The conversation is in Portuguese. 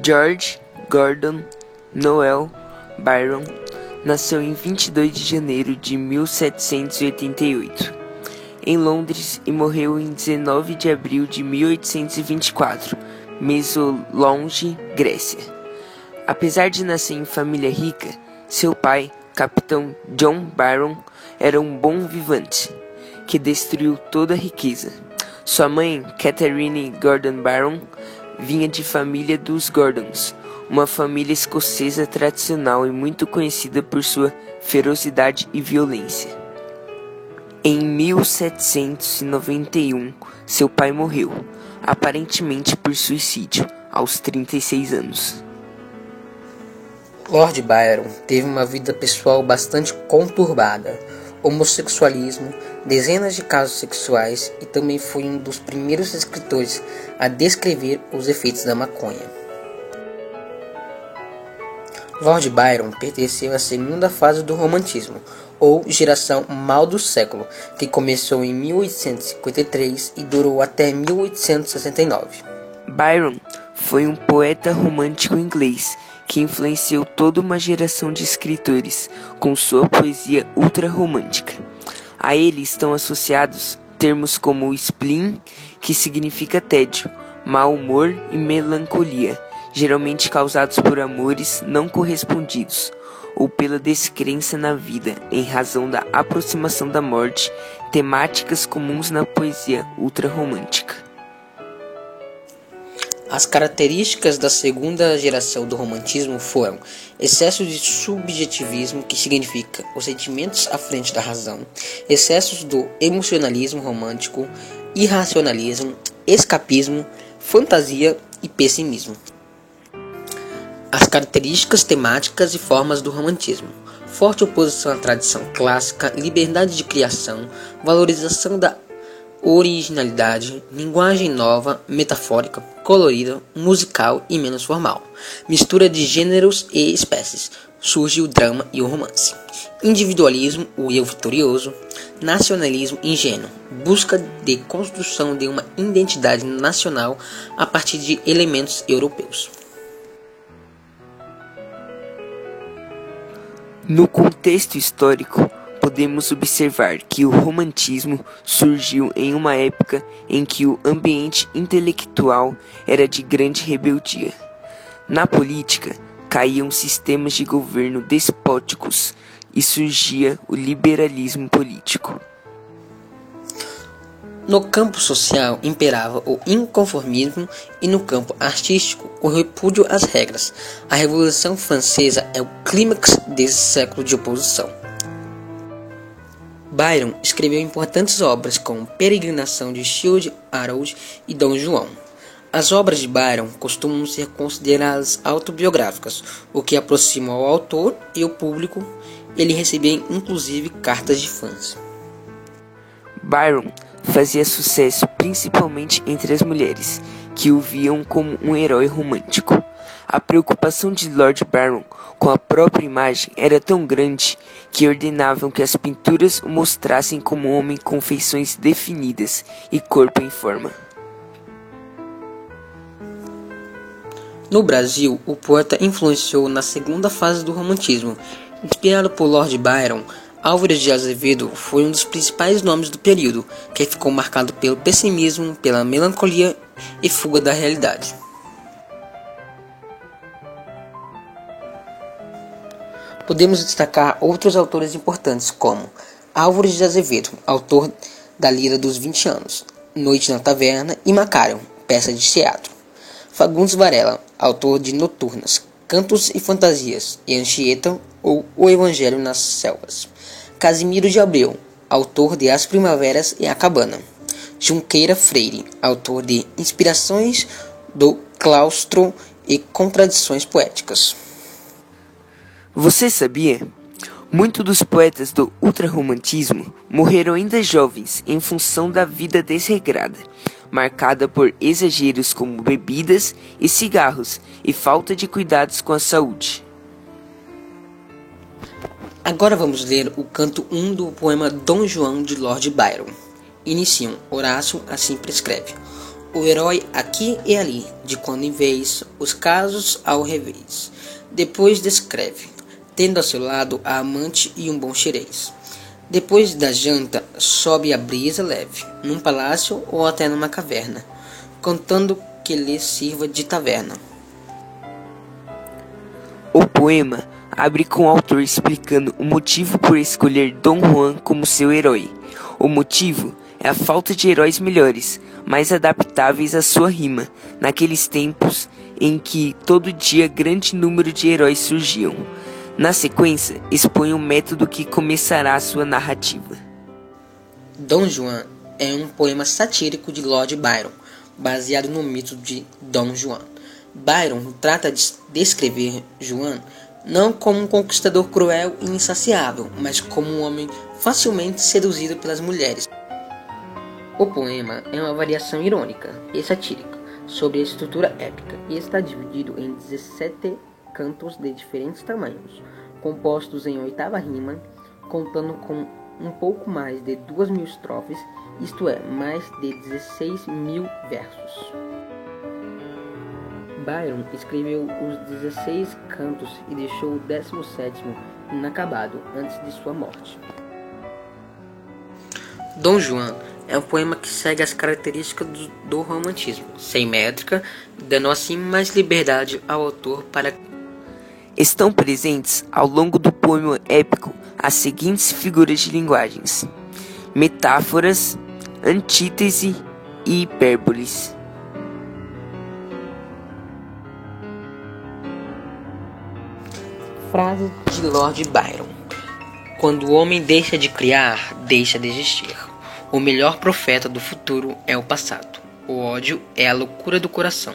George Gordon Noel Byron nasceu em 22 de janeiro de 1788, em Londres, e morreu em 19 de abril de 1824, Mesolonge, Grécia. Apesar de nascer em família rica, seu pai, capitão John Byron, era um bom vivante, que destruiu toda a riqueza. Sua mãe, Catherine Gordon Byron, vinha de família dos Gordons, uma família escocesa tradicional e muito conhecida por sua ferocidade e violência. Em 1791, seu pai morreu, aparentemente por suicídio, aos 36 anos. Lord Byron teve uma vida pessoal bastante conturbada, homossexualismo, dezenas de casos sexuais, e também foi um dos primeiros escritores a descrever os efeitos da maconha. Lord Byron pertenceu à segunda fase do romantismo, ou geração mal do século, que começou em 1853 e durou até 1869. Byron foi um poeta romântico inglês que influenciou toda uma geração de escritores com sua poesia ultra-romântica. A ele estão associados termos como spleen, que significa tédio, mau humor e melancolia, geralmente causados por amores não correspondidos ou pela descrença na vida em razão da aproximação da morte, temáticas comuns na poesia ultra-romântica. As características da segunda geração do romantismo foram excesso de subjetivismo, que significa os sentimentos à frente da razão, excessos do emocionalismo romântico, irracionalismo, escapismo, fantasia e pessimismo. As características temáticas e formas do romantismo: forte oposição à tradição clássica, liberdade de criação, valorização da originalidade, linguagem nova, metafórica, colorida, musical e menos formal, mistura de gêneros e espécies, surge o drama e o romance, individualismo, o eu vitorioso, nacionalismo ingênuo, busca de construção de uma identidade nacional a partir de elementos europeus. No contexto histórico, podemos observar que o romantismo surgiu em uma época em que o ambiente intelectual era de grande rebeldia. Na política, caíam sistemas de governo despóticos e surgia o liberalismo político. No campo social imperava o inconformismo e no campo artístico o repúdio às regras. A Revolução Francesa é o clímax desse século de oposição. Byron escreveu importantes obras como Peregrinação de Childe Harold e Dom João. As obras de Byron costumam ser consideradas autobiográficas, o que aproxima o autor e o público. Ele recebia inclusive cartas de fãs. Byron fazia sucesso principalmente entre as mulheres, que o viam como um herói romântico. A preocupação de Lord Byron com a própria imagem era tão grande que ordenavam que as pinturas o mostrassem como um homem com feições definidas e corpo em forma. No Brasil, o poeta influenciou na segunda fase do romantismo. Inspirado por Lord Byron, Álvares de Azevedo foi um dos principais nomes do período, que ficou marcado pelo pessimismo, pela melancolia e fuga da realidade. Podemos destacar outros autores importantes como Álvares de Azevedo, autor da Lira dos 20 anos, Noite na Taverna e Macário, peça de teatro. Fagundes Varela, autor de Noturnas, Cantos e Fantasias e Anchieta ou O Evangelho nas Selvas. Casimiro de Abreu, autor de As Primaveras e a Cabana. Junqueira Freire, autor de Inspirações do Claustro e Contradições Poéticas. Você sabia? Muitos dos poetas do ultrarromantismo morreram ainda jovens em função da vida desregrada, marcada por exageros como bebidas e cigarros e falta de cuidados com a saúde. Agora vamos ler o canto 1 do poema Dom João de Lord Byron. Iniciam: Horácio assim prescreve. o herói aqui e ali, de quando em vez, os casos ao revés. Depois descreve, tendo ao seu lado a amante e um bom xerez. Depois da janta, sobe a brisa leve, num palácio ou até numa caverna, contando que lhe sirva de taverna. O poema abre com o autor explicando o motivo por escolher Dom Juan como seu herói. O motivo é a falta de heróis melhores, mais adaptáveis à sua rima, naqueles tempos em que todo dia grande número de heróis surgiam. Na sequência, expõe o método que começará a sua narrativa. Dom Juan é um poema satírico de Lord Byron, baseado no mito de Dom Juan. Byron trata de descrever Juan não como um conquistador cruel e insaciável, mas como um homem facilmente seduzido pelas mulheres. O poema é uma variação irônica e satírica sobre a estrutura épica e está dividido em 17 cantos de diferentes tamanhos, compostos em oitava rima, contando com um pouco mais de 2.000 estrofes, isto é, mais de 16.000 versos. Byron escreveu os 16 cantos e deixou o 17º inacabado antes de sua morte. Dom Juan é um poema que segue as características do romantismo, sem métrica, dando assim mais liberdade ao autor para... Estão presentes ao longo do poema épico as seguintes figuras de linguagens: metáforas, antítese e hipérboles. Frase de Lord Byron: quando o homem deixa de criar, deixa de existir. O melhor profeta do futuro é o passado. O ódio é a loucura do coração.